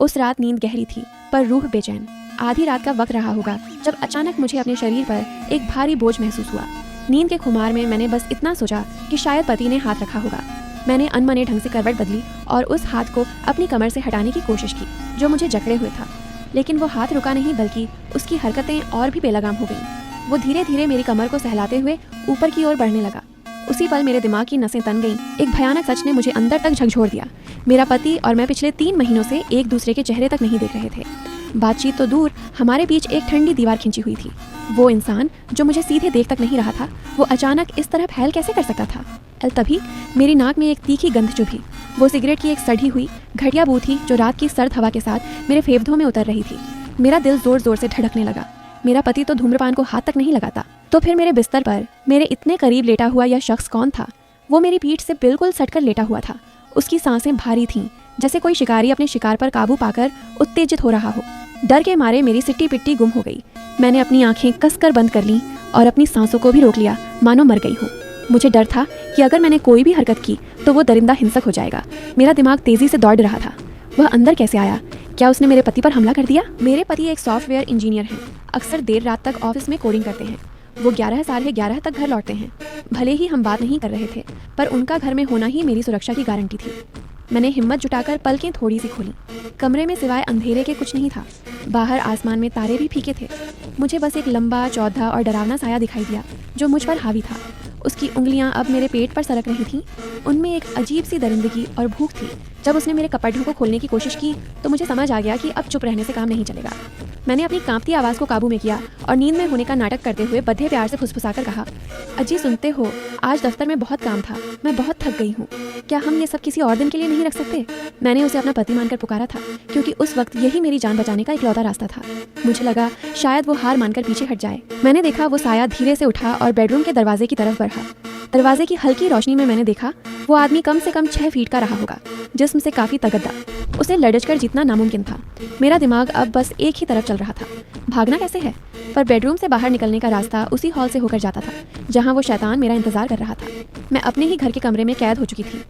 उस रात नींद गहरी थी पर रूह बेचैन। आधी रात का वक्त रहा होगा जब अचानक मुझे अपने शरीर पर एक भारी बोझ महसूस हुआ। नींद के खुमार में मैंने बस इतना सोचा कि शायद पति ने हाथ रखा होगा। मैंने अनमने ढंग से करवट बदली और उस हाथ को अपनी कमर से हटाने की कोशिश की जो मुझे जकड़े हुए था, लेकिन वो हाथ रुका नहीं बल्कि उसकी हरकतें और भी बेलगाम हो गईं। वो धीरे धीरे मेरी कमर को सहलाते हुए ऊपर की ओर बढ़ने लगा। उसी पल मेरे दिमाग की नसें तन गईं। एक भयानक सच ने मुझे अंदर तक झकझोर दिया। मेरा पति और मैं पिछले 3 महीनों से एक दूसरे के चेहरे तक नहीं देख रहे थे। बातचीत तो दूर, हमारे बीच एक ठंडी दीवार खिंची हुई थी। वो इंसान जो मुझे सीधे देख तक नहीं रहा था, वो अचानक इस तरह फैल कैसे कर सकता था? तभी मेरी नाक में एक तीखी गंध चुभी। वो सिगरेट की एक सड़ी हुई घटिया बू थी जो रात की सर्द हवा के साथ मेरे फेफड़ों में उतर रही थी। मेरा दिल जोर जोर से धड़कने लगा। मेरा पति तो धूम्रपान को हाथ तक नहीं लगाता, तो फिर मेरे बिस्तर पर मेरे इतने करीब लेटा हुआ यह शख्स कौन था? वो मेरी पीठ से बिल्कुल सटकर लेटा हुआ था। उसकी सांसें भारी थीं, जैसे कोई शिकारी अपने शिकार पर काबू पाकर उत्तेजित हो रहा हो। डर के मारे मेरी सिट्टी पिट्टी गुम हो गई। मैंने अपनी आंखें कसकर बंद कर लीं और अपनी सांसों को भी रोक लिया, मानो मर गई हूँ। मुझे डर था कि अगर मैंने कोई भी हरकत की तो वो दरिंदा हिंसक हो जाएगा। मेरा दिमाग तेजी से दौड़ रहा था। वह अंदर कैसे आया? क्या उसने मेरे पति पर हमला कर दिया? मेरे पति एक सॉफ्टवेयर इंजीनियर हैं। अक्सर देर रात तक ऑफिस में कोडिंग करते हैं। वो 11 साढ़े 11 तक घर लौटते हैं। भले ही हम बात नहीं कर रहे थे, पर उनका घर में होना ही मेरी सुरक्षा की गारंटी थी। मैंने हिम्मत जुटाकर पलकें थोड़ी सी खोली। कमरे में सिवाय अंधेरे के कुछ नहीं था। बाहर आसमान में तारे भी फीके थे। मुझे बस एक लंबा, चौधा और डरावना साया दिखाई दिया जो मुझ पर हावी था। उसकी उंगलियां अब मेरे पेट पर सरक रही थीं। उनमें एक अजीब सी दरिंदगी और भूख थी। जब उसने मेरे कपड़ों को खोलने की कोशिश की तो मुझे समझ आ गया कि अब चुप रहने से काम नहीं चलेगा। मैंने अपनी कांपती आवाज़ को काबू में किया और नींद में होने का नाटक करते हुए बद्धे प्यार से फुसफुसाकर कहा, अजी सुनते हो, आज दफ्तर में बहुत काम था, मैं बहुत थक गई हूँ। क्या हम ये सब किसी और दिन के लिए नहीं रख सकते? मैंने उसे अपना पति मानकर पुकारा था, क्योंकि उस वक्त यही मेरी जान बचाने का इकलौता रास्ता था। मुझे लगा शायद वो हार मानकर पीछे हट जाए। मैंने देखा वो साया धीरे से उठा और बेडरूम के दरवाजे की तरफ बढ़ा। दरवाजे की हल्की रोशनी में मैंने देखा वो आदमी कम से कम 6 फीट का रहा होगा, जिस्म से काफी तगड़ा। उसे लड़चकर जीतना नामुमकिन था। मेरा दिमाग अब बस एक ही तरफ चल रहा था, भागना कैसे है? पर बेडरूम से बाहर निकलने का रास्ता उसी हॉल से होकर जाता था जहां वो शैतान मेरा इंतजार कर रहा था। मैं अपने ही घर के कमरे में कैद हो चुकी थी।